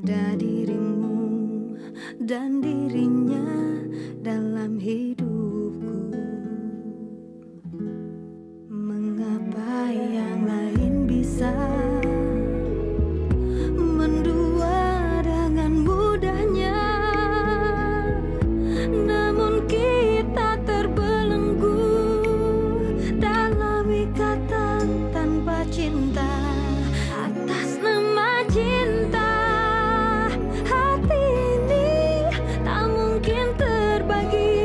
ada dirimu dan dirinya dalam hidupku. Mengapa yang lain bisa mendua dengan mudahnya, namun kita terbelenggu dalam ikatan tanpa cinta. Atas nama cinta, hati ini tak mungkin terbagi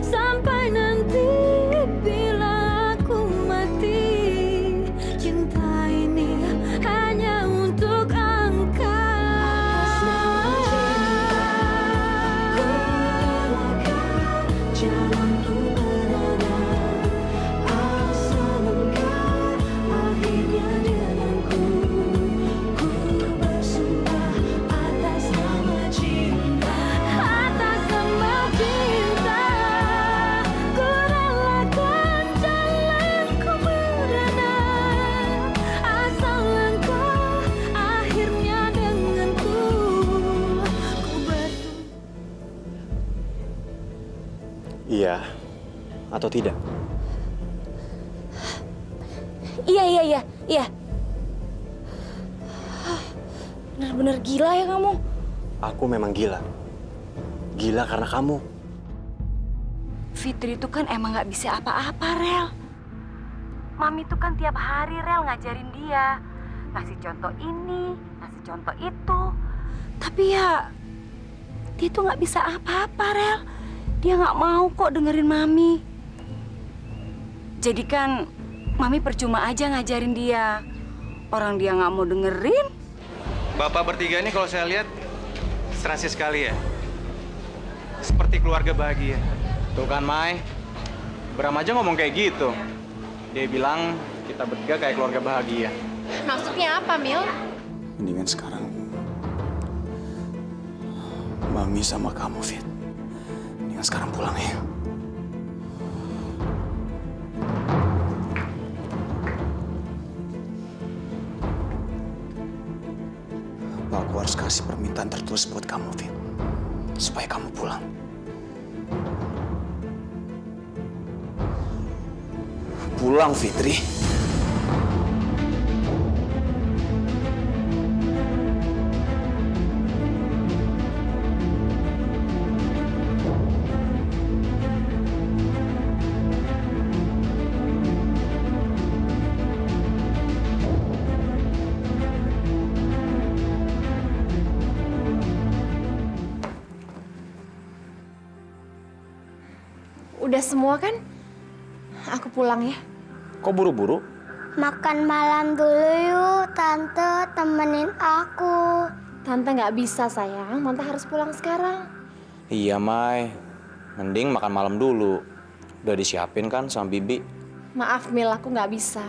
sampai nanti bila aku mati. Cinta ini hanya untuk engkau. Atas nama cinta, ku relakan jalanku berada. Asal engkau akhirnya denganku. Ku bersumpah atas nama cinta. Atas nama cinta, ku relakan jalanku berada. Asal engkau akhirnya denganku. Ku bersumpah. Iya atau tidak? Iya. Bener-bener gila ya kamu. Aku memang gila. Gila karena kamu. Fitri itu kan emang nggak bisa apa-apa, Rel. Mami tuh kan tiap hari, Rel, ngajarin dia. Ngasih contoh ini, ngasih contoh itu. Tapi ya, dia tuh nggak bisa apa-apa, Rel. Dia nggak mau kok dengerin Mami. Jadi kan, Mami percuma aja ngajarin dia. Orang dia nggak mau dengerin. Bapak bertiga ini kalau saya lihat serasi sekali ya. Seperti keluarga bahagia. Tuh kan, Mai. Bram aja ngomong kayak gitu. Dia bilang kita bertiga kayak keluarga bahagia. Maksudnya apa, Mil? Mendingan sekarang Mami sama kamu, Fit. Mendingan sekarang pulang ya. Aku harus kasih permintaan tertulis buat kamu, Fit. Supaya kamu pulang. Pulang, Fitri. Udah semua kan? Aku pulang ya. Kok buru-buru? Makan malam dulu yuk, Tante temenin aku. Tante nggak bisa sayang, Tante harus pulang sekarang. Iya, Mai. Mending makan malam dulu. Udah disiapin kan sama Bibi? Maaf Mil, aku nggak bisa.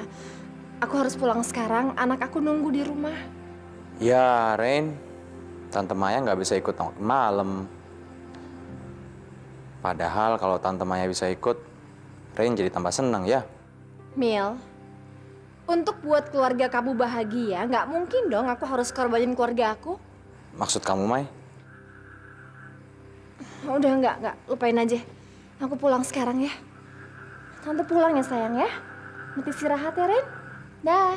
Aku harus pulang sekarang, anak aku nunggu di rumah. Ya, Rain. Tante Maya nggak bisa ikut makan malam. Padahal kalau Tante Maya bisa ikut, Rain jadi tambah senang ya. Mil, untuk buat keluarga kamu bahagia, nggak mungkin dong aku harus korbanin keluarga aku. Maksud kamu, Mai? Udah nggak, lupain aja. Aku pulang sekarang ya. Tante pulang ya sayang ya. Nanti istirahat ya, Ren. Dah.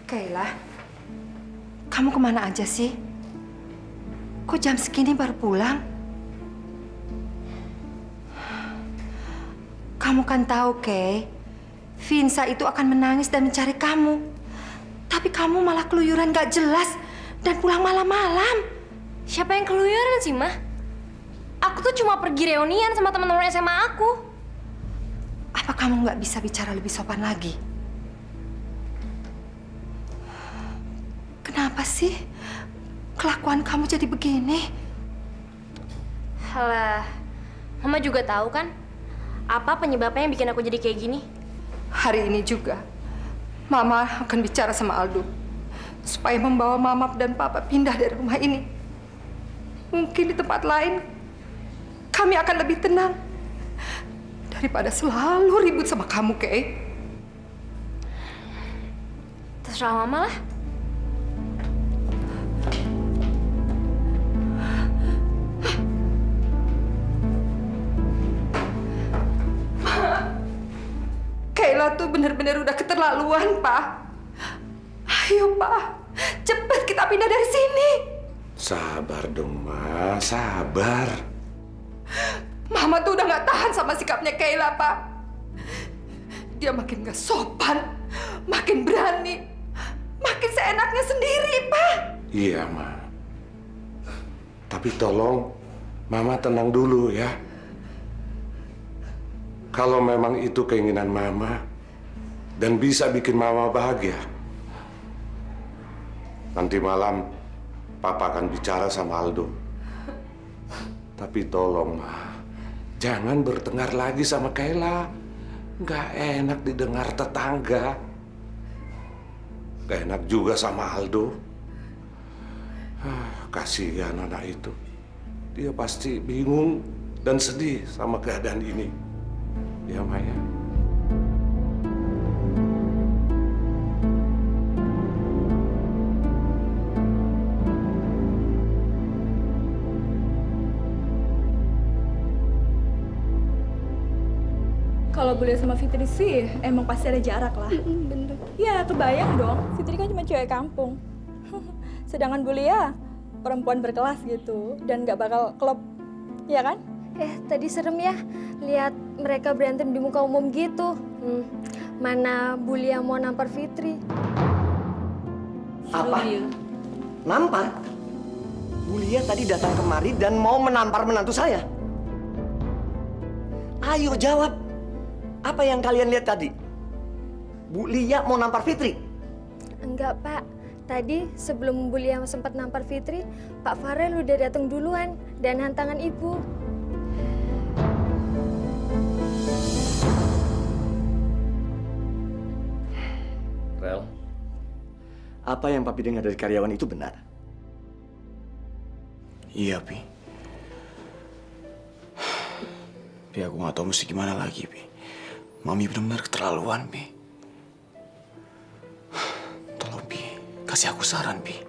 Kayla, kamu kemana aja sih? Kok jam segini baru pulang? Kamu kan tahu, Kay, Vinsa itu akan menangis dan mencari kamu. Tapi kamu malah keluyuran gak jelas dan pulang malam-malam. Siapa yang keluyuran sih, Mah? Aku tuh cuma pergi reunian sama teman-teman SMA aku. Apa kamu nggak bisa bicara lebih sopan lagi? Kenapa sih kelakuan kamu jadi begini? Halah, Mama juga tahu kan apa penyebabnya yang bikin aku jadi kayak gini? Hari ini juga, Mama akan bicara sama Aldo supaya membawa Mama dan Papa pindah dari rumah ini. Mungkin di tempat lain kami akan lebih tenang daripada selalu ribut sama kamu, Kay. Terserah Mama lah. Kayla tuh bener-bener udah keterlaluan, Pak. Ayo, Pak. Cepet kita pindah dari sini. Sabar dong, Ma. Sabar. Mama tuh udah gak tahan sama sikapnya Kayla, Pak. Dia makin gak sopan, makin berani, makin seenaknya sendiri, Pak. Iya, Ma. Tapi tolong, Mama tenang dulu ya. Kalau memang itu keinginan Mama dan bisa bikin Mama bahagia, nanti malam Papa akan bicara sama Aldo. Tapi tolong, Ma, jangan bertengkar lagi sama Kayla. Nggak enak didengar tetangga. Nggak enak juga sama Aldo. Kasihan anak itu. Dia pasti bingung dan sedih sama keadaan ini. Ya, Maya. Kalau Bulia sama Fitri sih, emang pasti ada jarak lah. Bener. Ya, kebayang dong. Fitri kan cuma cewek kampung. Sedangkan Bulia, perempuan berkelas gitu. Dan gak bakal klop. Iya kan? Tadi serem ya. Lihat mereka berantem di muka umum gitu. Mana Bulia mau nampar Fitri. Apa? Nampar? Bulia tadi datang kemari dan mau menampar menantu saya. Ayo jawab. Apa yang kalian lihat tadi? Bu Lia mau nampar Fitri? Enggak, Pak. Tadi sebelum Bulia sempat nampar Fitri, Pak Farel udah datang duluan dan hantangan Ibu. Rel, apa yang Papi dengar dari karyawan itu benar? Iya, Pi. Pi, aku nggak tahu mesti gimana lagi, Pi. Mami benar-benar keterlaluan, Pi. Tolong, Pi. Kasih aku saran, Pi.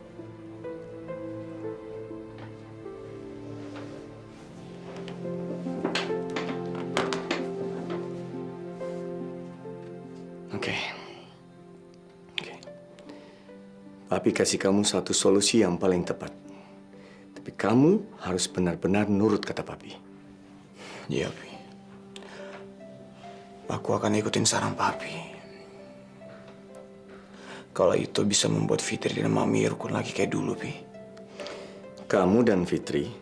Oke. Papi kasih kamu satu solusi yang paling tepat. Tapi kamu harus benar-benar nurut kata Papi. Iya, Pi. Aku akan ikutin saran Papi. Kalau itu bisa membuat Fitri dan Mami rukun lagi kayak dulu, Pi. Kamu dan Fitri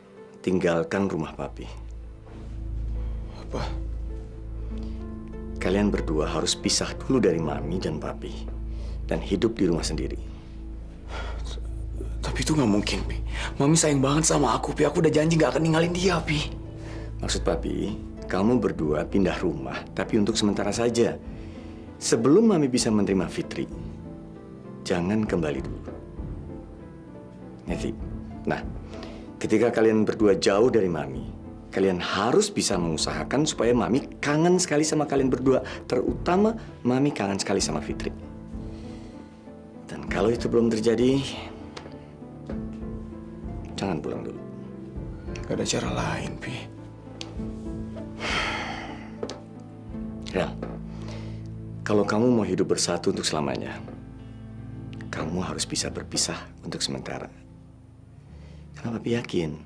tinggalkan rumah Papi. Apa? Kalian berdua harus pisah dulu dari Mami dan Papi. Dan hidup di rumah sendiri. Tapi itu nggak mungkin, Pi. Mami sayang banget sama aku, Pi. Aku udah janji nggak akan ninggalin dia, Pi. Maksud Papi, kamu berdua pindah rumah, tapi untuk sementara saja. Sebelum Mami bisa menerima Fitri, jangan kembali dulu. Ngerti? Nah, ketika kalian berdua jauh dari Mami, kalian harus bisa mengusahakan supaya Mami kangen sekali sama kalian berdua. Terutama Mami kangen sekali sama Fitri. Dan kalau itu belum terjadi, jangan pulang dulu. Gak ada cara lain, Pi. Rel, kalau kamu mau hidup bersatu untuk selamanya, kamu harus bisa berpisah untuk sementara. Karena Papi yakin,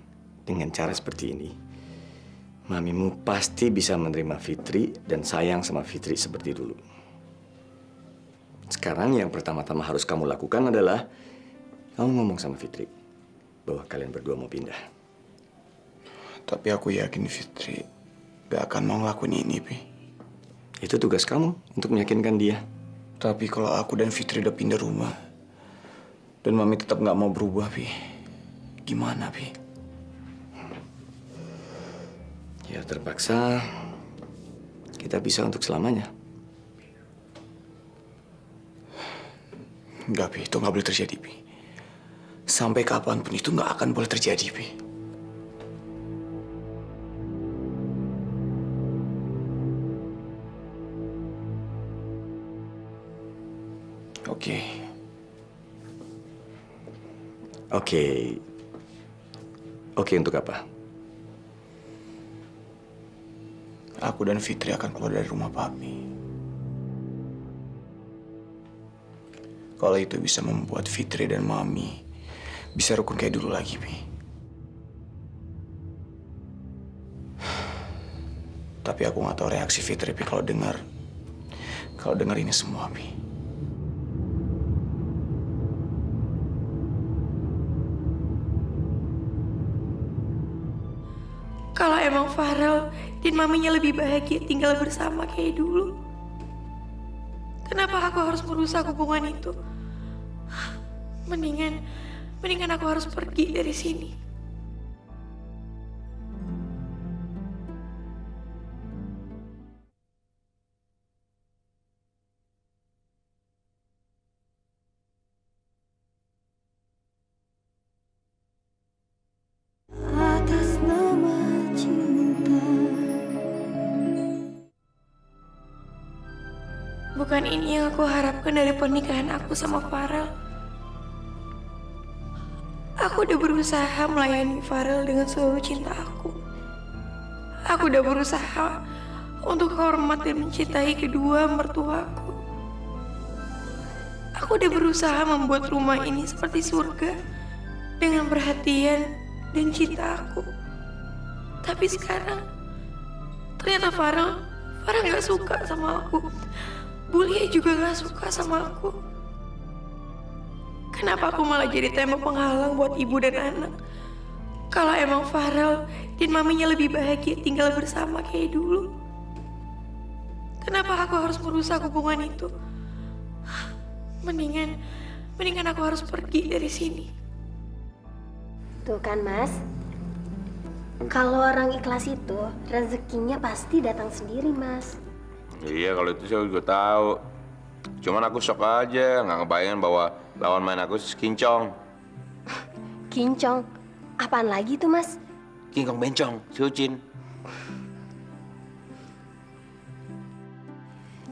dengan cara seperti ini, Mamimu pasti bisa menerima Fitri dan sayang sama Fitri seperti dulu. Sekarang yang pertama-tama harus kamu lakukan adalah kamu ngomong sama Fitri bahwa kalian berdua mau pindah. Tapi aku yakin Fitri gak akan mau ngelakuin ini, Pi. Itu tugas kamu untuk meyakinkan dia. Tapi kalau aku dan Fitri udah pindah rumah dan Mami tetap gak mau berubah, Pi. Gimana, Pi? Ya terpaksa kita bisa untuk selamanya. Enggak, Pi. Itu gak boleh terjadi, Pi. Sampai kapanpun itu gak akan boleh terjadi, Pi. Oke. Oke. Oke untuk apa? Aku dan Fitri akan keluar dari rumah Papi. Kalau itu bisa membuat Fitri dan Mami bisa rukun kayak dulu lagi, Pi. Tapi aku nggak tahu reaksi Fitri, Pi, kalau dengar ini semua, Pi. Kalau emang Farel dan maminya lebih bahagia tinggal bersama kayak dulu, kenapa aku harus merusak hubungan itu? Mendingan aku harus pergi dari sini. Atas nama cinta. Bukan ini yang aku harapkan dari pernikahan aku sama Farel. Aku udah berusaha melayani Farel dengan seluruh cinta aku. Aku udah berusaha untuk hormat dan mencintai kedua mertuaku. Aku udah berusaha membuat rumah ini seperti surga dengan perhatian dan cinta aku. Tapi sekarang ternyata Farel gak suka sama aku. Bulia juga gak suka sama aku. Kenapa aku malah jadi tembok penghalang buat ibu dan anak? Kalau emang Farel dan maminya lebih bahagia tinggal bersama kayak dulu, kenapa aku harus merusak hubungan itu? Mendingan aku harus pergi dari sini. Tuh kan Mas, kalau orang ikhlas itu rezekinya pasti datang sendiri Mas. Iya, kalau itu saya juga tahu. Cuman aku shock aja, nggak ngebayangin bahwa lawan main aku si Kincong. Kincong? Apaan lagi tuh Mas? Kingkong bencong, si Ucin.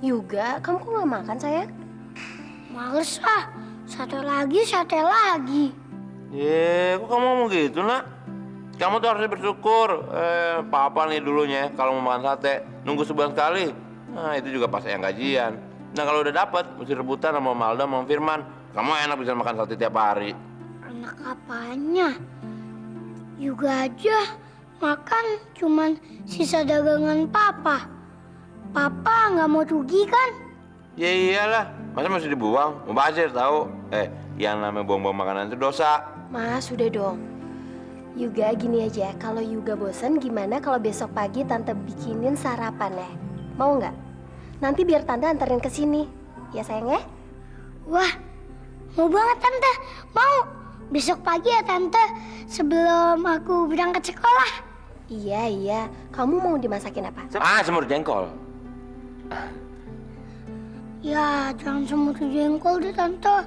Yuga, kamu kok gak makan sayang? Males ah, sate lagi. Kok kamu ngomong gitu, nak? Kamu tuh harusnya bersyukur. Papa nih dulunya kalau mau makan sate, nunggu sebulan sekali. Nah, itu juga pas yang gajian. Nah, kalau udah dapat, mesti rebutan sama Malda, sama Firman. Kamu enak bisa makan sate tiap hari. Enak apanya? Juga aja makan cuman sisa dagangan papa. Papa nggak mau rugi kan? Ya iyalah, masa mesti dibuang? Mubazir tahu? Yang namanya buang-buang makanan itu dosa. Mas, udah dong. Yuga gini aja, kalau Yuga bosan gimana kalau besok pagi Tante bikinin sarapan ya? Mau nggak? Nanti biar Tante anterin ke sini. Ya sayang ya? Wah, mau banget Tante. Mau. Besok pagi ya Tante, sebelum aku berangkat sekolah. Iya. Kamu mau dimasakin apa? Semur jengkol. Ya, jangan semur jengkol deh Tante.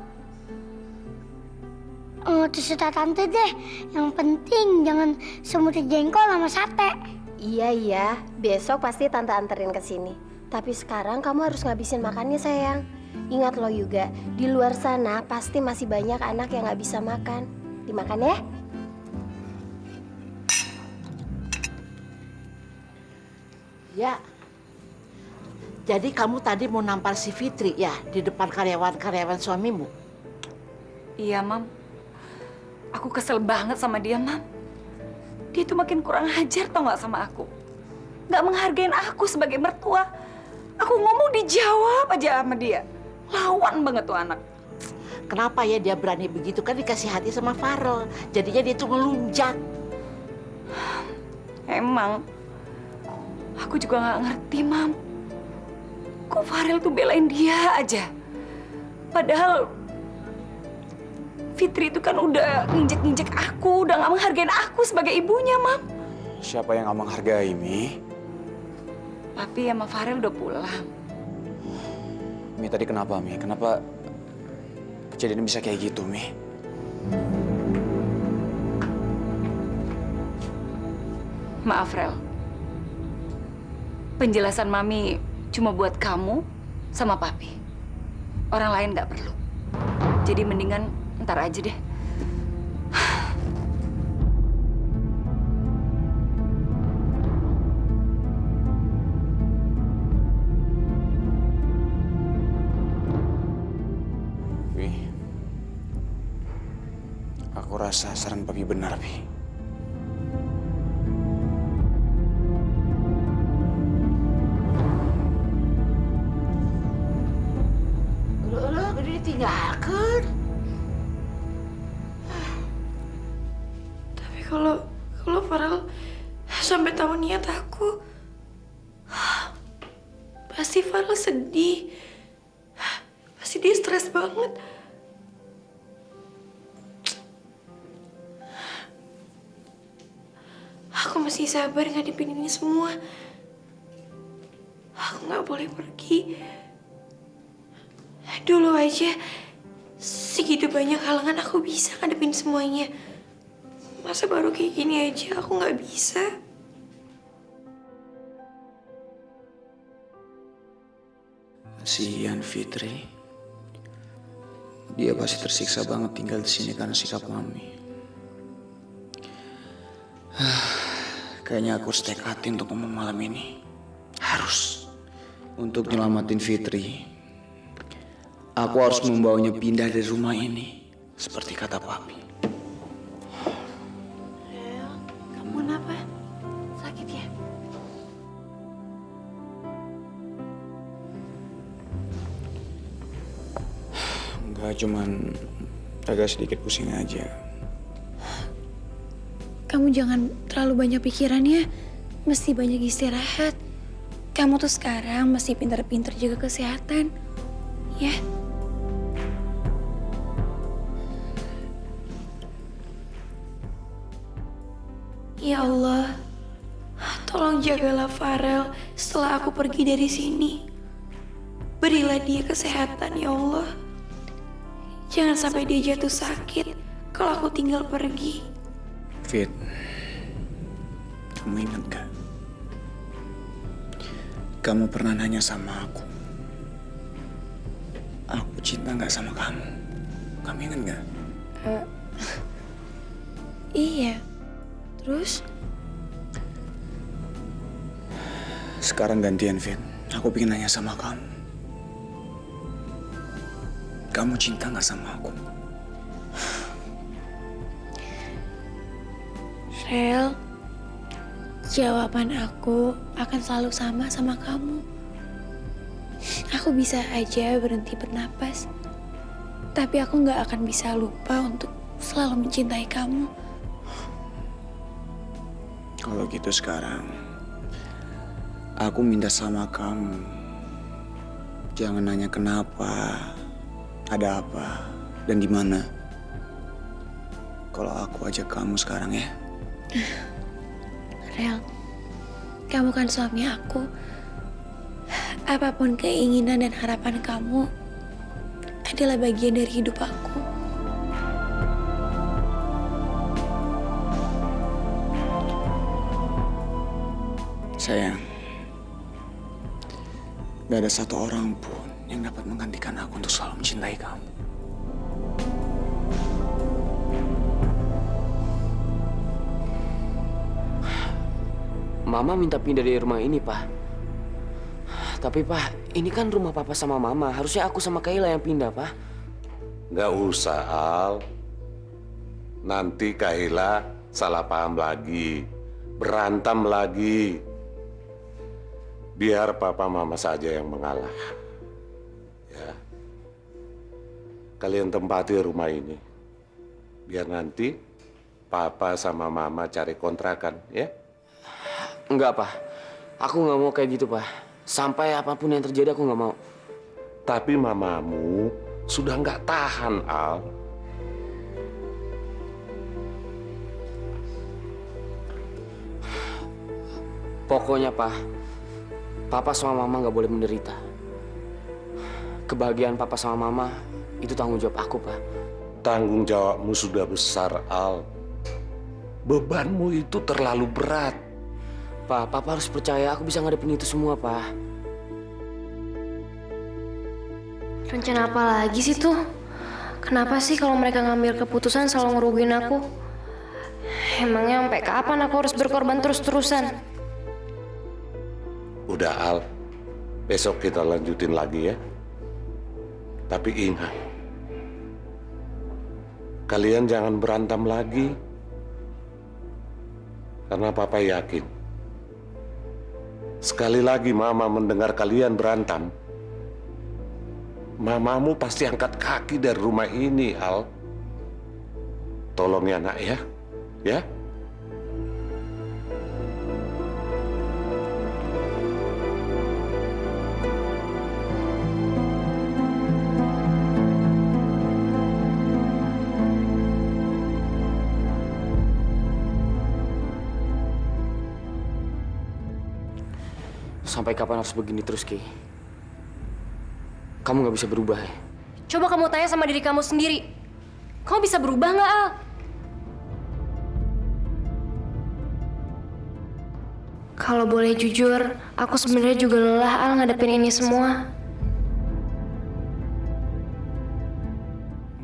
Terserah Tante deh. Yang penting jangan semur jengkol sama sate. Iya. Besok pasti Tante anterin ke sini. Tapi sekarang kamu harus ngabisin makannya sayang. Ingat loh Yuga, di luar sana pasti masih banyak anak yang nggak bisa makan. Dimakan ya. Ya. Jadi kamu tadi mau nampar si Fitri ya di depan karyawan-karyawan suamimu? Iya, Mam. Aku kesel banget sama dia, Mam. Dia tuh makin kurang ajar tau nggak sama aku. Nggak menghargain aku sebagai mertua. Aku ngomong dijawab aja sama dia. Lawan banget tuh anak. Kenapa ya dia berani begitu? Kan dikasih hati sama Farel. Jadinya dia tuh ngelunjak. Emang. Aku juga nggak ngerti, Mam. Kok Farel tuh belain dia aja? Padahal Fitri itu kan udah nginjek-nginjek aku, udah nggak menghargain aku sebagai ibunya, Mam. Siapa yang nggak menghargai, Mi? Papi sama Farel udah pulang. Mi, tadi kenapa, Mi? Kenapa kejadian bisa kayak gitu, Mi? Maaf, Rel. Penjelasan Mami cuma buat kamu sama Papi. Orang lain nggak perlu. Jadi mendingan ntar aja deh. Aku rasa saran papi benar, Pi. Udah ditinggalkan. Tapi kalau Farel sampai tahu niat aku, pasti Farel sedih. Pasti dia stres banget. Aku masih sabar ngadepin ini semua. Aku nggak boleh pergi. Dulu aja, segitu banyak halangan aku bisa ngadepin semuanya. Masa baru kayak gini aja aku nggak bisa? Kasihan Fitri. Dia pasti tersiksa banget tinggal di sini karena sikap Mami. Kayaknya aku harus tekatin untuk ngomong malam ini. Harus. Untuk nyelamatin Fitri, aku harus membawanya pindah dari rumah ini. Seperti kata papi. Kamu kenapa? Sakit ya? Enggak, cuman agak sedikit pusing aja. Kamu jangan terlalu banyak pikiran ya. Mesti banyak istirahat. Kamu tuh sekarang mesti pintar-pintar jaga kesehatan. Ya. Ya Allah, tolong jagalah Farel setelah aku pergi dari sini. Berilah dia kesehatan ya Allah. Jangan sampai dia jatuh sakit kalau aku tinggal pergi. Fit, kamu ingat gak? Kamu pernah nanya sama aku cinta gak sama kamu? Kamu ingat gak? Iya. Terus? Sekarang gantian, Fit. Aku pengen nanya sama kamu. Kamu cinta gak sama aku? Rel, jawaban aku akan selalu sama kamu. Aku bisa aja berhenti bernapas, tapi aku nggak akan bisa lupa untuk selalu mencintai kamu. Kalau gitu sekarang, aku minta sama kamu, jangan nanya kenapa, ada apa, dan di mana. Kalau aku ajak kamu sekarang ya. Rel, kamu kan suami aku. Apapun keinginan dan harapan kamu adalah bagian dari hidup aku. Sayang, gak ada satu orang pun yang dapat menggantikan aku untuk selalu mencintai kamu. Mama minta pindah dari rumah ini, Pak. Tapi, Pak, ini kan rumah Papa sama Mama. Harusnya aku sama Kayla yang pindah, Pak. Nggak usah, Al. Nanti Kayla salah paham lagi. Berantem lagi. Biar Papa Mama saja yang mengalah. Ya. Kalian tempati rumah ini. Biar nanti Papa sama Mama cari kontrakan, ya? Enggak, Pak. Aku nggak mau kayak gitu, Pak. Sampai apapun yang terjadi, aku nggak mau. Tapi mamamu sudah nggak tahan, Al. Pokoknya, Pak, Papa sama Mama nggak boleh menderita. Kebahagiaan Papa sama Mama itu tanggung jawab aku, Pak. Tanggung jawabmu sudah besar, Al. Bebanmu itu terlalu berat. Pak, Papa harus percaya aku bisa ngadepin itu semua, Pak. Rencana apa lagi sih tuh? Kenapa sih kalau mereka ngambil keputusan selalu ngerugiin aku? Emangnya sampai kapan aku harus berkorban terus-terusan? Udah Al, besok kita lanjutin lagi ya. Tapi ingat, kalian jangan berantem lagi. Karena Papa yakin, sekali lagi Mama mendengar kalian berantem, Mamamu pasti angkat kaki dari rumah ini, Al. Tolong ya, Nak, ya. Ya? Sampai kapan harus begini terus, Ki? Kamu nggak bisa berubah ya? Coba kamu tanya sama diri kamu sendiri. Kamu bisa berubah nggak, Al? Kalau boleh jujur, aku sebenarnya juga lelah, Al, ngadepin ini semua.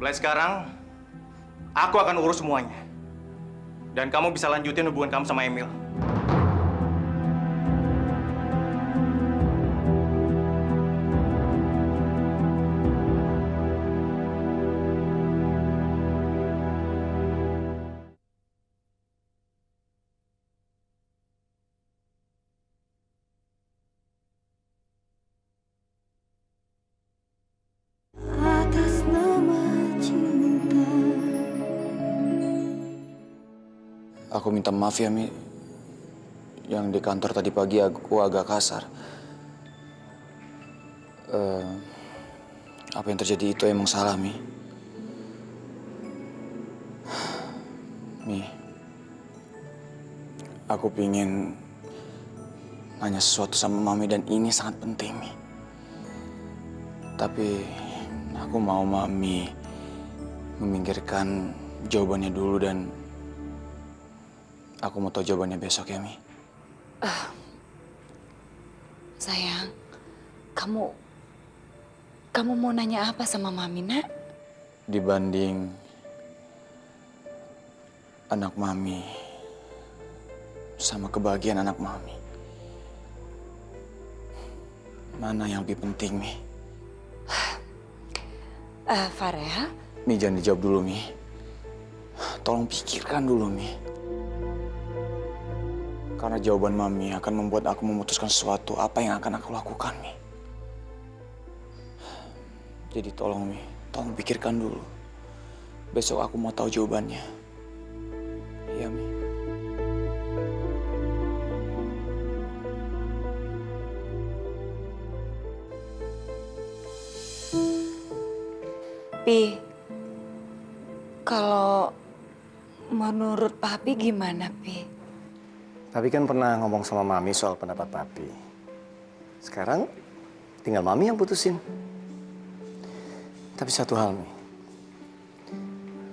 Mulai sekarang, aku akan urus semuanya. Dan kamu bisa lanjutin hubungan kamu sama Emil. Atas nama cinta. Aku minta maaf ya, Mi. Yang di kantor tadi pagi aku agak kasar. Apa yang terjadi itu emang salah, Mi. Mi, aku pingin nanya sesuatu sama Mami dan ini sangat penting, Mi. Tapi aku mau Mami memikirkan jawabannya dulu dan aku mau tahu jawabannya besok ya, Mi. Sayang, kamu mau nanya apa sama Mami, Nak? Dibanding anak Mami sama kebahagiaan anak Mami, mana yang lebih penting, Mi? Farel? Mi, jangan dijawab dulu, Mi. Tolong pikirkan dulu, Mi. Karena jawaban Mami akan membuat aku memutuskan sesuatu apa yang akan aku lakukan, Mi. Jadi tolong, Mi. Tolong pikirkan dulu. Besok aku mau tahu jawabannya. Iya, Mi. Pi, kalau menurut Papi gimana, Pi? Papi kan pernah ngomong sama Mami soal pendapat Papi. Sekarang tinggal Mami yang putusin. Tapi satu hal nih,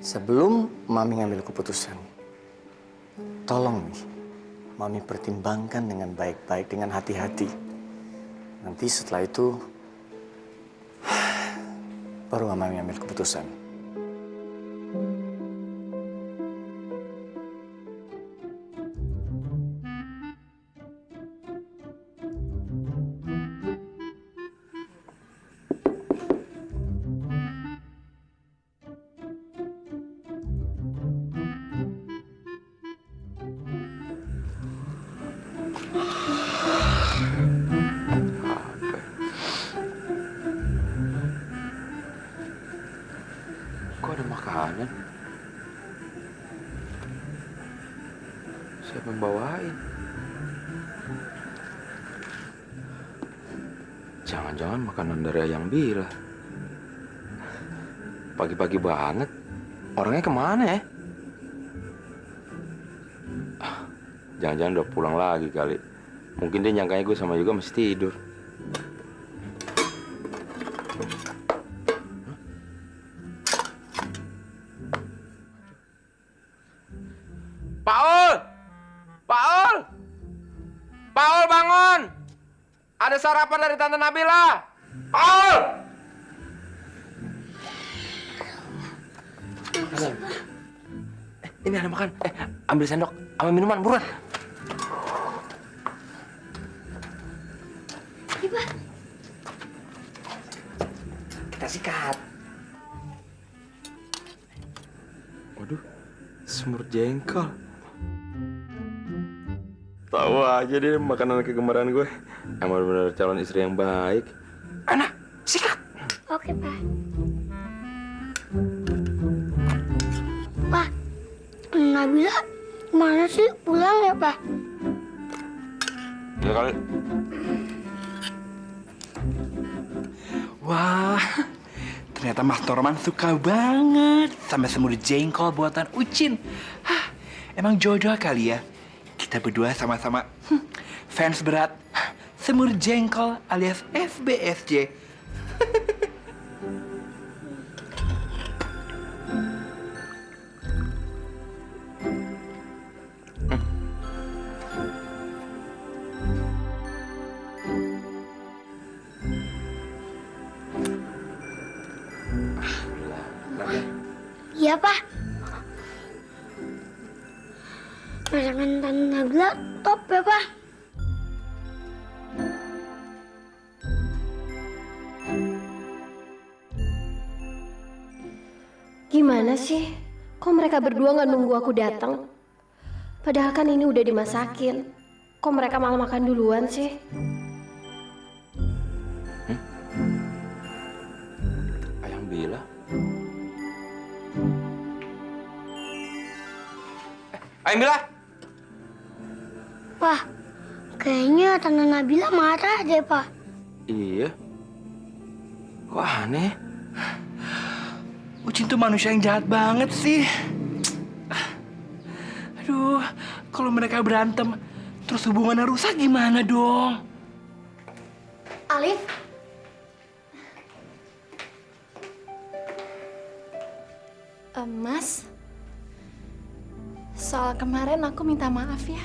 sebelum Mami ngambil keputusan, tolong nih, Mami pertimbangkan dengan baik-baik, dengan hati-hati. Nanti setelah itu, baru Mami ambil keputusan. Kok ada makanan? Siapa yang bawain? Jangan-jangan makanan dari Ayang Bila. Pagi-pagi banget. Orangnya kemana ya? Jangan-jangan udah pulang lagi kali. Mungkin dia nyangkanya gue sama juga masih tidur. Paul! Paul! Paul, bangun! Ada sarapan dari Tante Nabila. Paul! Ini ada makan. Ambil sendok, ambil minuman, buruan. Iba. Kita sikat. Waduh, semur jengkol. Tahu aja deh makanan kegemaran gue. Emang benar calon istri yang baik. Anak, sikat. Oke, Pak. Pak, Nabila mana sih? Pulang ya, Pak? Ya kali. Wah, ternyata Mas Torman suka banget sama semur jengkol buatan Ucin. Hah, emang jodoh kali ya? Kita berdua sama-sama fans berat semur jengkol alias SBSJ. Iya, Pak. Masakan Tante Nabila top ya, Pak. Gimana sih? Kok mereka berdua nggak nunggu aku datang? Padahal kan ini udah dimasakin. Kok mereka malah makan duluan sih? Ayang Bila. Ayang Bila. Pak, kayaknya Tante Nabila marah deh, Pak. Iya. Kok aneh? Ucin tuh manusia yang jahat banget sih. Aduh, kalau mereka berantem, terus hubungannya rusak gimana dong? Alif? Mas, soal kemarin aku minta maaf ya.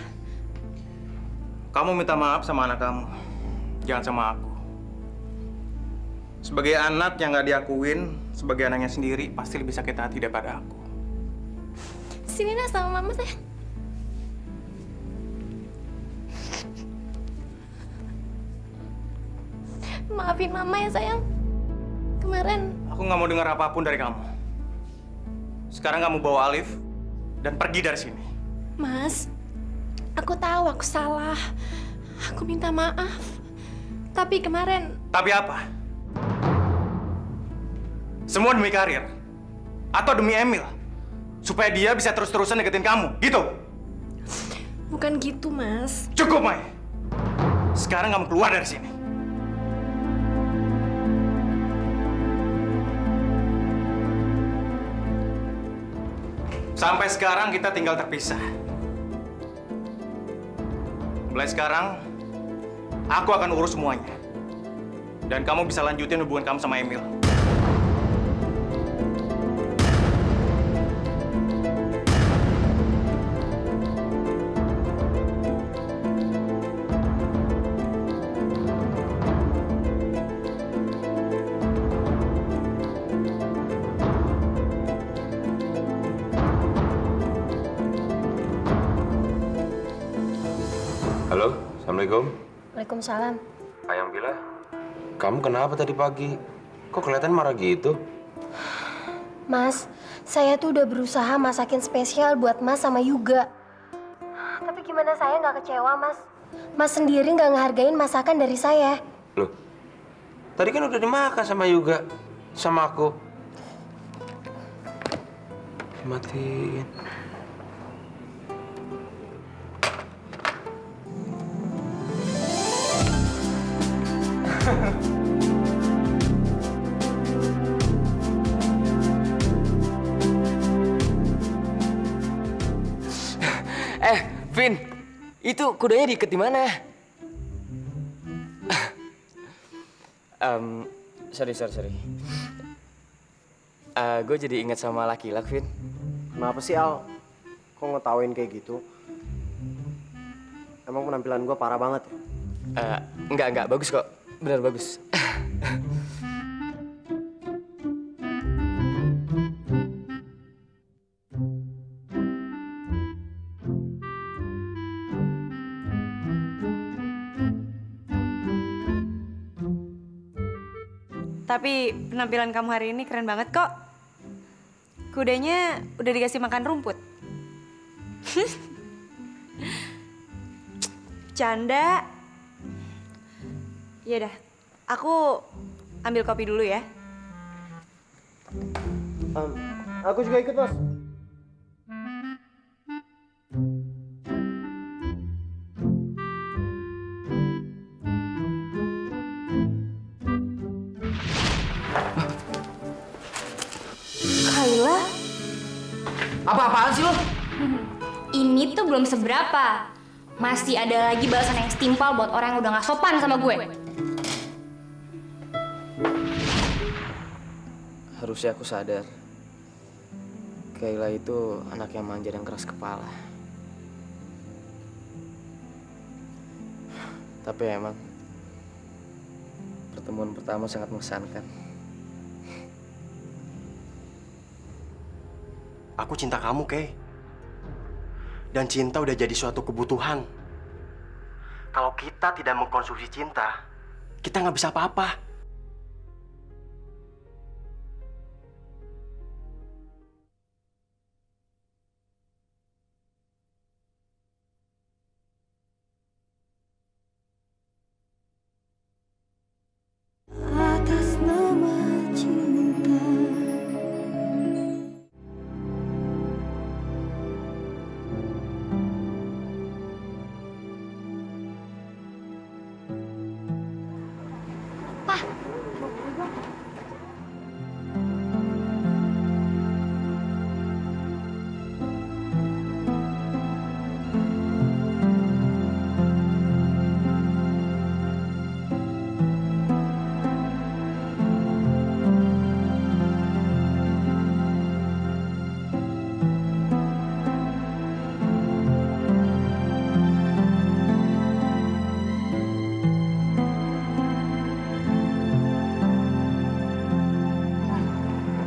Kamu minta maaf sama anak kamu, jangan sama aku. Sebagai anak yang gak diakuin, sebagai anaknya sendiri, pasti lebih sakit hati daripada aku. Sini nah sama mama sayang. Maafin mama ya sayang. Kemarin Aku gak mau dengar apapun dari kamu. Sekarang kamu bawa Alif dan pergi dari sini. Mas, aku tahu aku salah. Aku minta maaf. Tapi kemarin... Tapi apa? Semua demi karir? Atau demi Emil? Supaya dia bisa terus-terusan deketin kamu, gitu? Bukan gitu, Mas. Cukup, Mai. Sekarang kamu keluar dari sini. Sampai sekarang kita tinggal terpisah. Mulai sekarang, aku akan urus semuanya. Dan kamu bisa lanjutin hubungan kamu sama Emil. Halo, Assalamualaikum. Waalaikumsalam. Ayang Bila, kamu kenapa tadi pagi? Kok kelihatan marah gitu? Mas, saya tuh udah berusaha masakin spesial buat Mas sama Yuga. Tapi gimana saya nggak kecewa, Mas? Mas sendiri nggak ngehargain masakan dari saya. Loh, tadi kan udah dimakan sama Yuga, sama aku. Matiin. Vin, itu kudanya diikat di mana? Sorry. Gue jadi ingat sama laki-laki, Vin. Kenapa sih, Al? Kok ngetawain kayak gitu? Emang penampilan gue parah banget ya? Enggak, bagus kok. Benar bagus. Tapi penampilan kamu hari ini keren banget kok. Kudanya udah dikasih makan rumput. Canda. Ya udah, aku ambil kopi dulu ya. Aku juga ikut, Mas. Kayla? Apa-apaan sih lo? Ini tuh belum seberapa. Masih ada lagi balasan yang setimpal buat orang yang udah gak sopan sama gue. Harusnya aku sadar. Kayla itu anak yang manja dan keras kepala. Tapi emang pertemuan pertama sangat mengesankan. Aku cinta kamu, Kay. Dan cinta udah jadi suatu kebutuhan. Kalau kita tidak mengkonsumsi cinta, kita nggak bisa apa-apa. Atas nama cinta.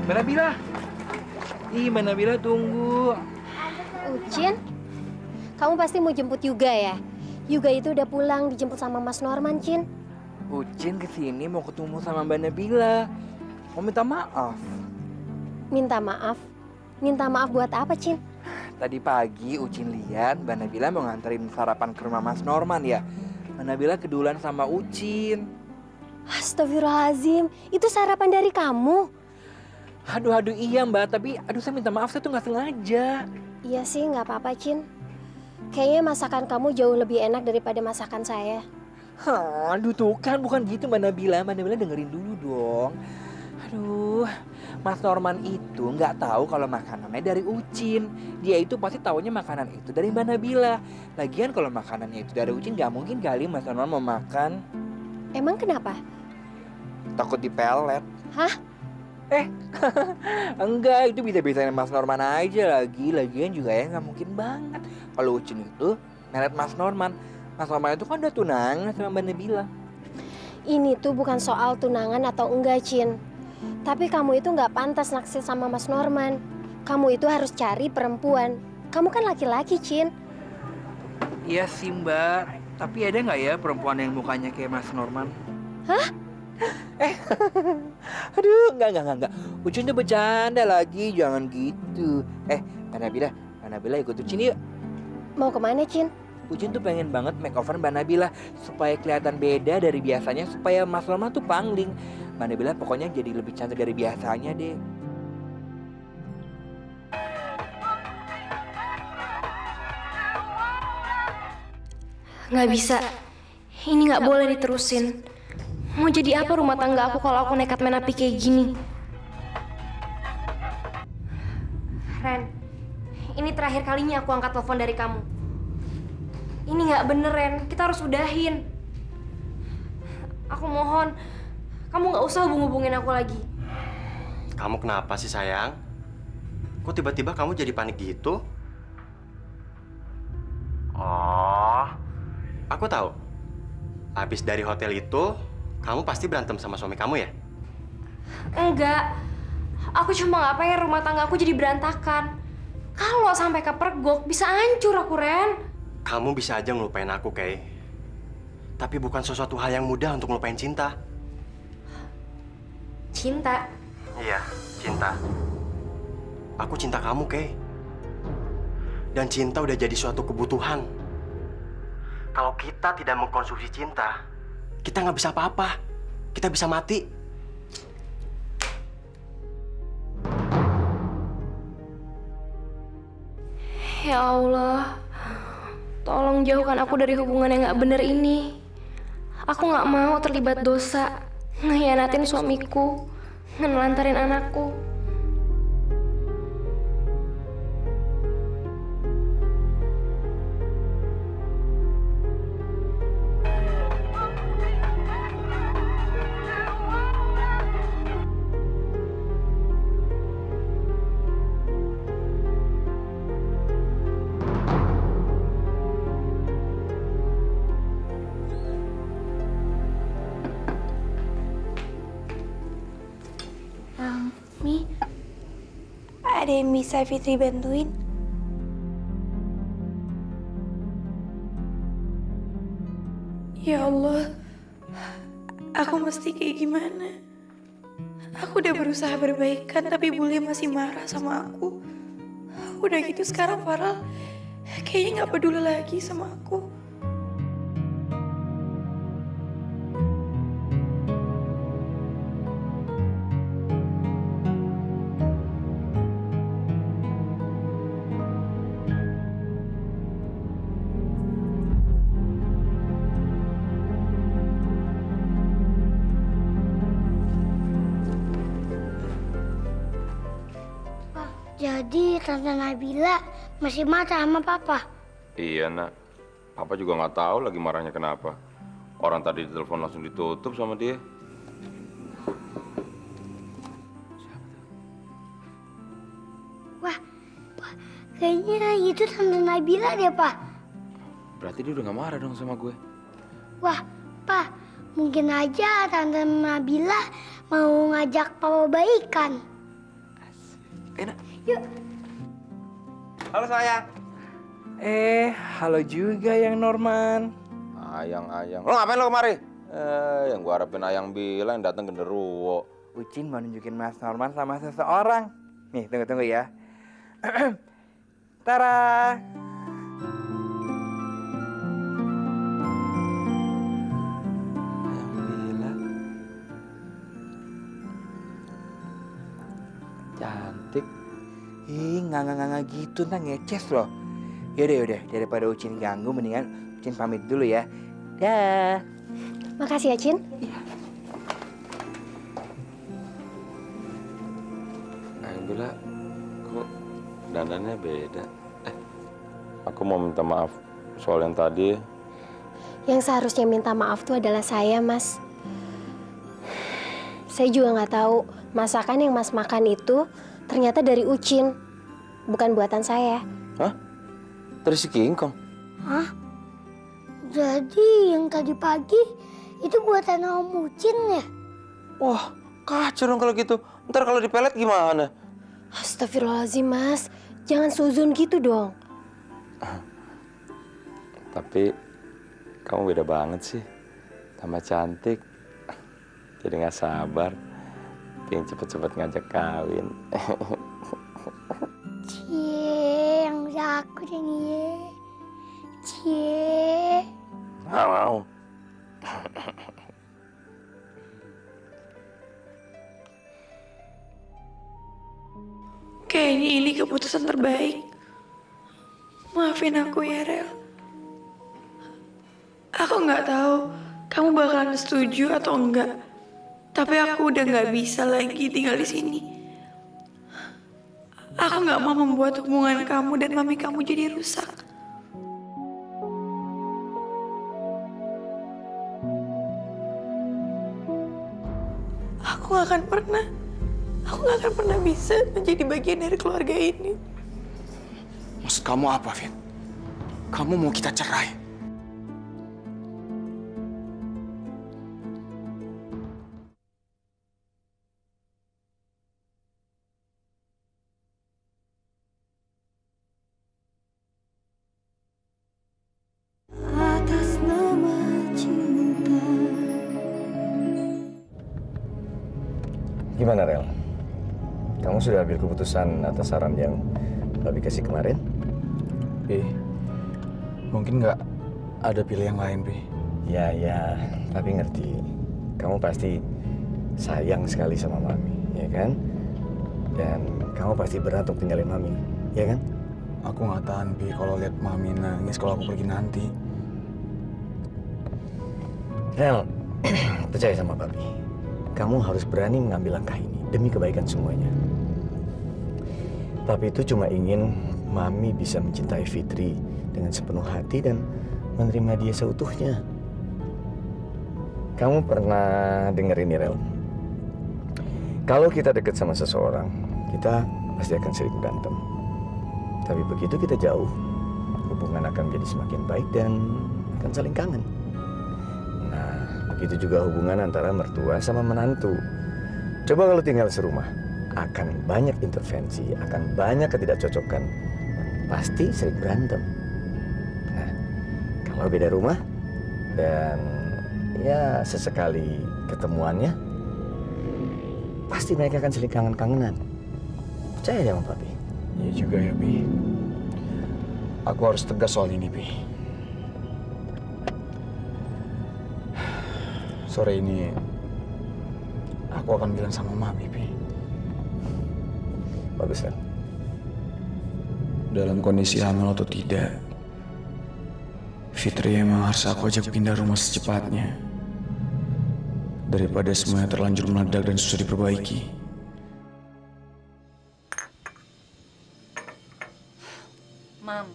Mbak Nabila. Ih, Mbak Nabila tunggu. Ucin, kamu pasti mau jemput Yuga ya? Yuga itu udah pulang, dijemput sama Mas Norman, Cin. Ucin kesini mau ketemu sama Mbak Nabila. Mau minta maaf. Minta maaf? Minta maaf buat apa, Cin? Tadi pagi Ucin lihat Mbak Nabila mau nganterin sarapan ke rumah Mas Norman ya. Mbak Nabila kedulan sama Ucin. Astagfirullahaladzim, itu sarapan dari kamu? Aduh iya Mbak, tapi saya minta maaf, saya tuh nggak sengaja. Iya sih, nggak apa-apa, Cin. Kayaknya masakan kamu jauh lebih enak daripada masakan saya. Aduh tuh kan, bukan gitu Mbak Nabila. Mbak Nabila dengerin dulu dong. Aduh, Mas Norman itu nggak tahu kalau makanannya dari Ucin. Dia itu pasti taunya makanan itu dari Mbak Nabila. Lagian kalau makanannya itu dari Ucin, nggak mungkin kali Mas Norman mau makan. Emang kenapa? Takut dipelet. Hah? Enggak, itu bisa-bisanya Mas Norman aja lagi. Lagian juga ya nggak mungkin banget kalau Ucin itu melet Mas Norman. Mas Norman itu kan udah tunangan sama Mbak Nabila. Ini tuh bukan soal tunangan atau enggak, Cin. Tapi kamu itu nggak pantas naksir sama Mas Norman. Kamu itu harus cari perempuan. Kamu kan laki-laki, Cin. Iya sih Mbak, tapi ada nggak ya perempuan yang mukanya kayak Mas Norman? Hah? Aduh, enggak. Ucin tuh bercanda lagi, jangan gitu. Mbak Nabila ikut Ucin yuk. Mau kemana, Cin? Ucin tuh pengen banget makeover Mbak Nabila supaya kelihatan beda dari biasanya, supaya Mas Norman tuh pangling. Mbak Nabila pokoknya jadi lebih cantik dari biasanya deh. Nggak bisa. Ini nggak boleh diterusin. Mau jadi apa rumah tangga aku kalau aku nekat main api kayak gini? Ren, ini terakhir kalinya aku angkat telepon dari kamu. Ini nggak bener, Ren. Kita harus udahin. Aku mohon, kamu nggak usah hubungin aku lagi. Kamu kenapa sih sayang? Kok tiba-tiba kamu jadi panik gitu? Oh, aku tahu. Habis dari hotel itu, kamu pasti berantem sama suami kamu ya? Enggak. Aku cuma nggak pengen rumah tangga aku jadi berantakan. Kalau sampai kepergok, bisa hancur aku, Ren. Kamu bisa aja ngelupain aku, Kay. Tapi bukan sesuatu hal yang mudah untuk ngelupain cinta. cinta. Iya, cinta. Aku cinta kamu, Kay. Dan cinta udah jadi suatu kebutuhan. Kalau kita tidak mengkonsumsi cinta, kita nggak bisa apa-apa. Kita bisa mati. Ya Allah, tolong jauhkan aku dari hubungan yang gak bener ini. Aku gak mau terlibat dosa, ngehianatin suamiku, ngenelantarin anakku. Mi, ada yang bisa Fitri bantuin? Ya Allah, aku mesti kayak gimana? Aku udah berusaha berbaikan, tapi Bule masih marah sama aku. Udah gitu sekarang Farel kayaknya gak peduli lagi sama aku. Jadi Tante Nabila masih marah sama Papa. Iya nak, Papa juga nggak tahu lagi marahnya kenapa. Orang tadi ditelepon langsung ditutup sama dia. Wah, Pak, kayaknya itu Tante Nabila deh, Pak. Berarti dia udah nggak marah dong sama gue. Wah, Pak, mungkin aja Tante Nabila mau ngajak Papa baikan. Enak. Yuk. Halo sayang. Halo juga yang Norman. Ayang. Lo ngapain lo kemari? Yang gua harapin Ayang bilang datang genderuwo. Ucin mau nunjukin Mas Norman sama seseorang. Nih, tunggu ya. Tara. Cantik. Ih, nggak gitu, ntar ngeces loh. Yaudah, daripada Ucin ganggu, mendingan Ucin pamit dulu ya. Dah. Makasih ya, Cin. Ayang bilang, kok dandannya beda? Aku mau minta maaf soal yang tadi. Yang seharusnya minta maaf tuh adalah saya, Mas. Saya juga nggak tahu masakan yang Mas makan itu ternyata dari Ucin, bukan buatan saya. Hah? Dari si Kingkong? Hah? Jadi yang tadi pagi itu buatan Om Ucin ya? Wah, kacau dong kalau gitu. Ntar kalau dipelet gimana? Astagfirullahaladzim, Mas. Jangan suzun gitu dong. Tapi kamu beda banget sih. Tambah cantik. Jadi nggak sabar. Pengen cepet-cepet ngajak kawin. Cie, yang bisa aku nih. Cie. Mau. Kayaknya ini keputusan terbaik. Maafin aku ya, Rel. Aku nggak tahu kamu bakalan setuju atau enggak. Tapi aku udah nggak bisa lagi tinggal di sini. Aku nggak mau membuat hubungan kamu dan mami kamu jadi rusak. Aku nggak akan pernah bisa menjadi bagian dari keluarga ini. Maksud kamu apa, Fit? Kamu mau kita cerai? Atas nama cinta. Gimana, Rel? Kamu sudah ambil keputusan atas saran yang Papi kasih kemarin? Pi, mungkin nggak ada pilih yang lain, Pi. Ya, Papi ngerti. Kamu pasti sayang sekali sama Mami, ya kan? Dan kamu pasti berat untuk tinggalin Mami, ya kan? Aku nggak tahan, Pi, kalau lihat Mami nangis kalau aku pergi nanti. Rel, percaya sama Papi. Kamu harus berani mengambil langkah ini demi kebaikan semuanya. Papi itu cuma ingin Mami bisa mencintai Fitri dengan sepenuh hati dan menerima dia seutuhnya. Kamu pernah denger ini, Rel? Kalau kita dekat sama seseorang, kita pasti akan sering berantem. Tapi begitu kita jauh, hubungan akan menjadi semakin baik dan akan saling kangen. Nah, begitu juga hubungan antara mertua sama menantu. Coba kalau tinggal serumah, akan banyak intervensi, akan banyak ketidakcocokan, pasti sering berantem. Nah, kalau beda rumah dan ya sesekali ketemuannya, pasti mereka akan saling kangen-kangenan. Percaya sama Papi. Iya juga ya, Pi. Aku harus tegas soal ini, Pi. Sore ini aku akan bilang sama Mami, Pi. Bagus, kan? Dalam kondisi hamil atau tidak, Fitri emang harus aku ajak pindah rumah secepatnya. Daripada semuanya terlanjur meledak dan susah diperbaiki. Mam,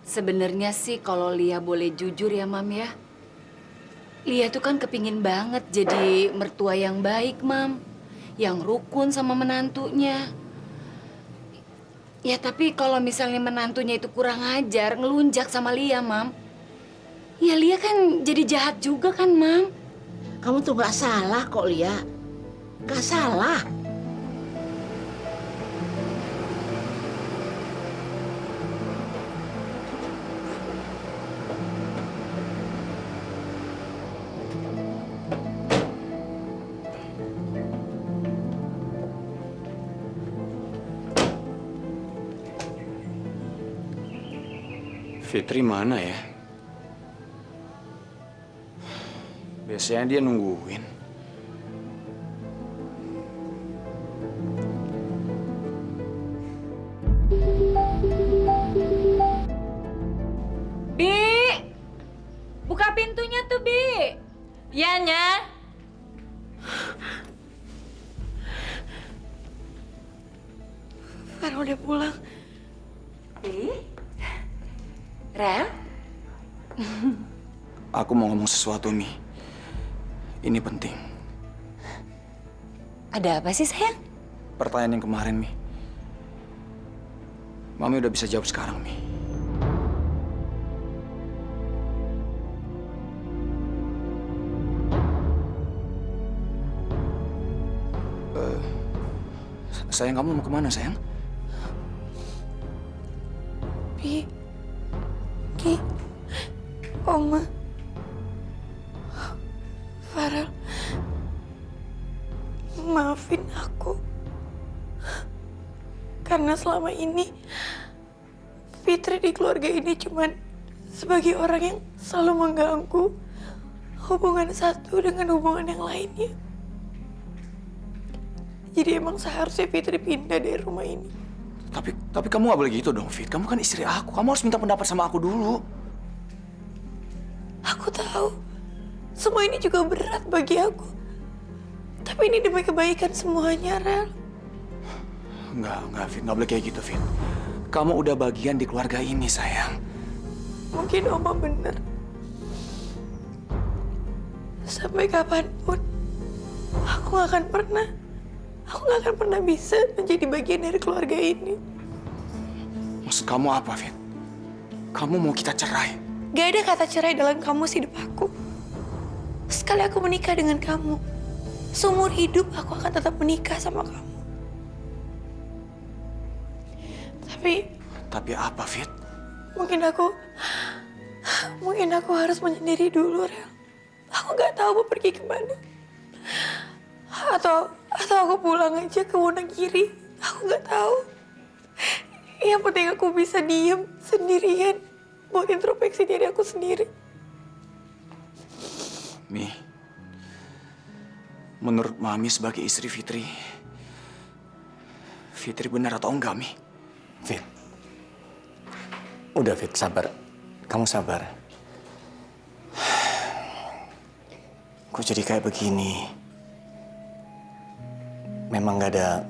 sebenarnya sih kalau Lia boleh jujur ya, Mam ya. Lia tuh kan kepingin banget jadi mertua yang baik, Mam. Yang rukun sama menantunya. Ya tapi kalau misalnya menantunya itu kurang ajar, ngelunjak sama Lia, Mam. Ya Lia kan jadi jahat juga kan, Mam. Kamu tuh nggak salah kok, Lia. Nggak salah. Fitri mana ya? Biasanya dia nungguin. Bi, buka pintunya tuh, Bi. Ya, Nya. Farah udah pulang. Bi? Rel? Aku mau ngomong sesuatu, Mi. Ini penting. Ada apa sih, sayang? Pertanyaan yang kemarin, Mi. Mami udah bisa jawab sekarang, Mi. Sayang, kamu mau kemana, sayang? Bi, Ki, Oma, Farel, maafin aku. Karena selama ini Fitri di keluarga ini cuman sebagai orang yang selalu mengganggu hubungan satu dengan hubungan yang lainnya. Jadi emang seharusnya Fitri pindah dari rumah ini. Tapi kamu gak boleh gitu dong, Fit. Kamu kan istri aku. Kamu harus minta pendapat sama aku dulu. Aku tahu semua ini juga berat bagi aku. Tapi ini demi kebaikan semuanya, Rel. Enggak, Fit. Nggak boleh kayak gitu, Fit. Kamu udah bagian di keluarga ini, sayang. Mungkin Oma bener. Sampai kapanpun, aku gak akan pernah bisa menjadi bagian dari keluarga ini. Maksud kamu apa, Fit? Kamu mau kita cerai? Gak ada kata cerai dalam kamus hidup aku. Sekali aku menikah dengan kamu, seumur hidup aku akan tetap menikah sama kamu. Tapi apa, Fit? Mungkin aku harus menyendiri dulu, Rel. Aku gak tahu mau pergi kemana. Atau aku pulang aja ke Wonogiri. Aku nggak tahu. Yang penting aku bisa diem sendirian buat introspeksi diri aku sendiri. Mi, menurut Mami sebagai istri Fitri benar atau enggak, Mi? Fit, udah Fit, sabar. Kamu sabar. Kok jadi kayak begini? Memang gak ada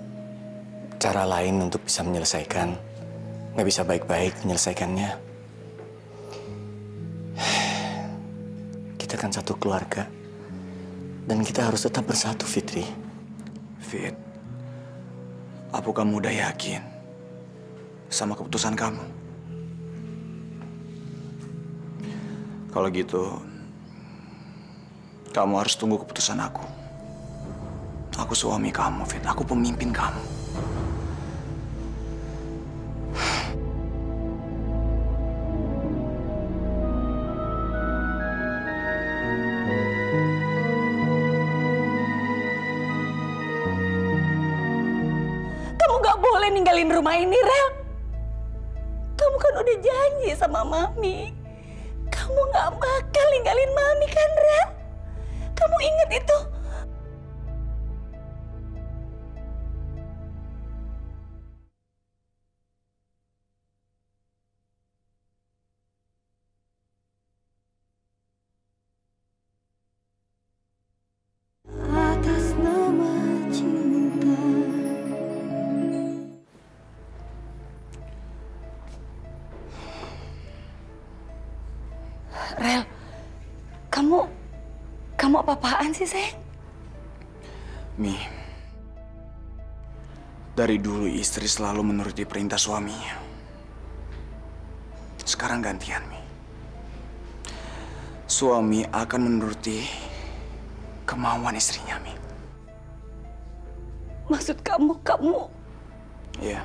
cara lain untuk bisa menyelesaikan. Gak bisa baik-baik menyelesaikannya. Kita kan satu keluarga. Dan kita harus tetap bersatu, Fitri. Fit, apa kamu udah yakin sama keputusan kamu? Kalau gitu, kamu harus tunggu keputusan aku. Aku suami kamu, Fit. Aku pemimpin kamu. Kamu gak boleh ninggalin rumah ini, Rel. Kamu kan udah janji sama Mami. Kamu gak bakal ninggalin Mami kan, Rel? Kamu ingat itu? Atas nama cinta. Rel, kamu apa-apaan sih, sayang? Mi, dari dulu istri selalu menuruti perintah suaminya. Sekarang gantian, Mi. Suami akan menuruti kemauan istrinya, Mi. Maksud kamu? Iya.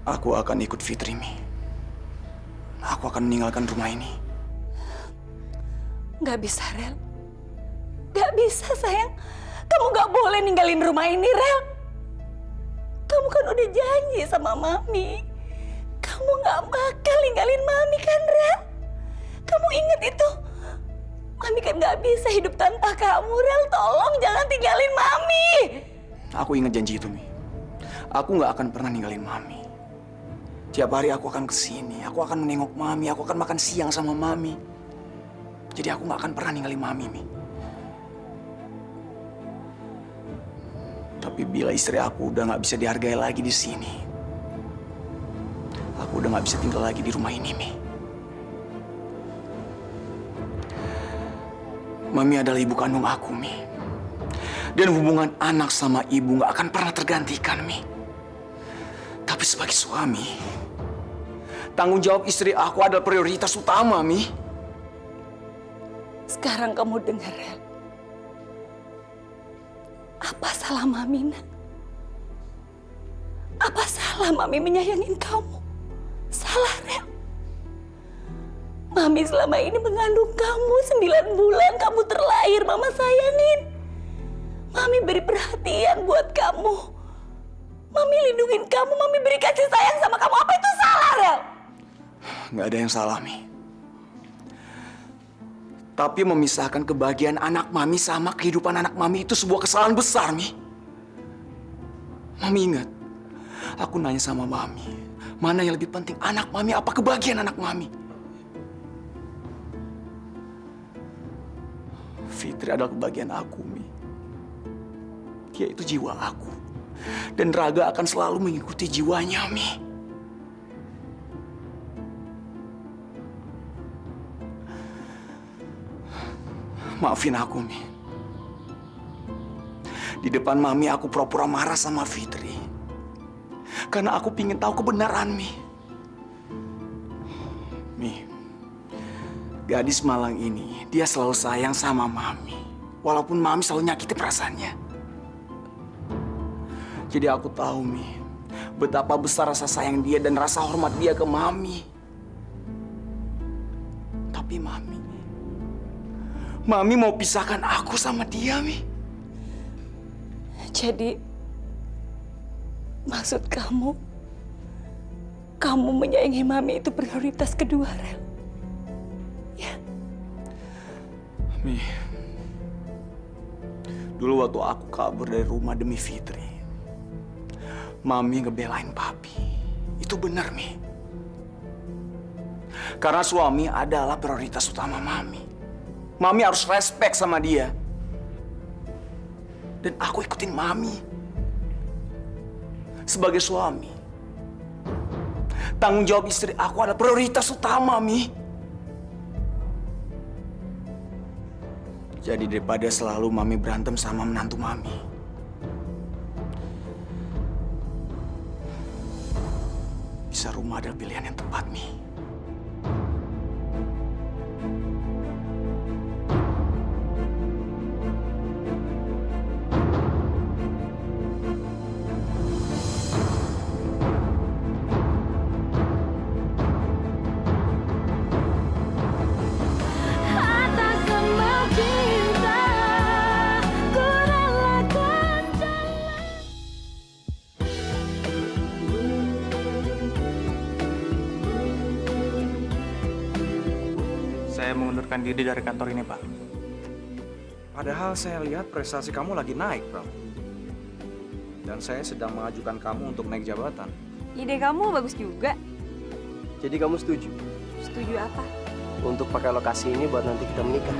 Aku akan ikut Fitri, Mi. Aku akan meninggalkan rumah ini. Gak bisa, Rel. Gak bisa, sayang. Kamu gak boleh ninggalin rumah ini, Rel. Kamu kan udah janji sama Mami. Kamu gak bakal ninggalin Mami kan, Rel? Kamu ingat itu? Mami kan gak bisa hidup tanpa kamu, Rel. Tolong jangan tinggalin Mami. Aku ingat janji itu, Mi. Aku gak akan pernah ninggalin Mami. Tiap hari aku akan kesini, aku akan menengok Mami, aku akan makan siang sama Mami. Jadi aku gak akan pernah ninggalin Mami, Mi. Tapi bila istri aku udah gak bisa dihargai lagi di sini, aku udah gak bisa tinggal lagi di rumah ini, Mi. Mami adalah ibu kandung aku, Mi. Dan hubungan anak sama ibu gak akan pernah tergantikan, Mi. Tapi sebagai suami, tanggung jawab istri aku adalah prioritas utama, Mi. Sekarang kamu dengar, Rel. Apa salah Mami, nak? Apa salah Mami menyayangin kamu? Salah, Rel. Mami selama ini mengandung kamu 9 bulan, kamu terlahir, Mama sayangin. Mami beri perhatian buat kamu. Mami lindungin kamu, Mami beri kasih sayang sama kamu. Apa itu salah, Rel? Nggak ada yang salah, Mi. Tapi memisahkan kebahagiaan anak Mami sama kehidupan anak Mami itu sebuah kesalahan besar, Mi. Mami ingat, aku nanya sama Mami, mana yang lebih penting, anak Mami apa kebahagiaan anak Mami? Fitri adalah kebahagiaan aku, Mi. Dia itu jiwa aku. Dan Raga akan selalu mengikuti jiwanya, Mi. Maafin aku, Mi. Di depan Mami aku pura-pura marah sama Fitri. Karena aku pingin tahu kebenaran, Mi. Mi, gadis malang ini, dia selalu sayang sama Mami. Walaupun Mami selalu nyakiti perasaannya. Jadi aku tahu, Mi, betapa besar rasa sayang dia dan rasa hormat dia ke Mami. Tapi Mami mau pisahkan aku sama dia, Mi. Jadi, maksud kamu menyayangi Mami itu prioritas kedua, Rel? Ya. Mi, dulu waktu aku kabur dari rumah demi Fitri, Mami ngebelain Papi. Itu benar, Mi. Karena suami adalah prioritas utama Mami. Mami harus respect sama dia. Dan aku ikutin Mami. Sebagai suami, tanggung jawab istri aku adalah prioritas utama, Mi. Jadi daripada selalu Mami berantem sama menantu Mami, bisa rumah adalah pilihan yang tepat, Mi. Saya mengundurkan diri dari kantor ini, Pak. Padahal saya lihat prestasi kamu lagi naik, Bro. Dan saya sedang mengajukan kamu untuk naik jabatan. Ide kamu bagus juga. Jadi kamu setuju Setuju apa? untuk pakai lokasi ini buat nanti kita menikah?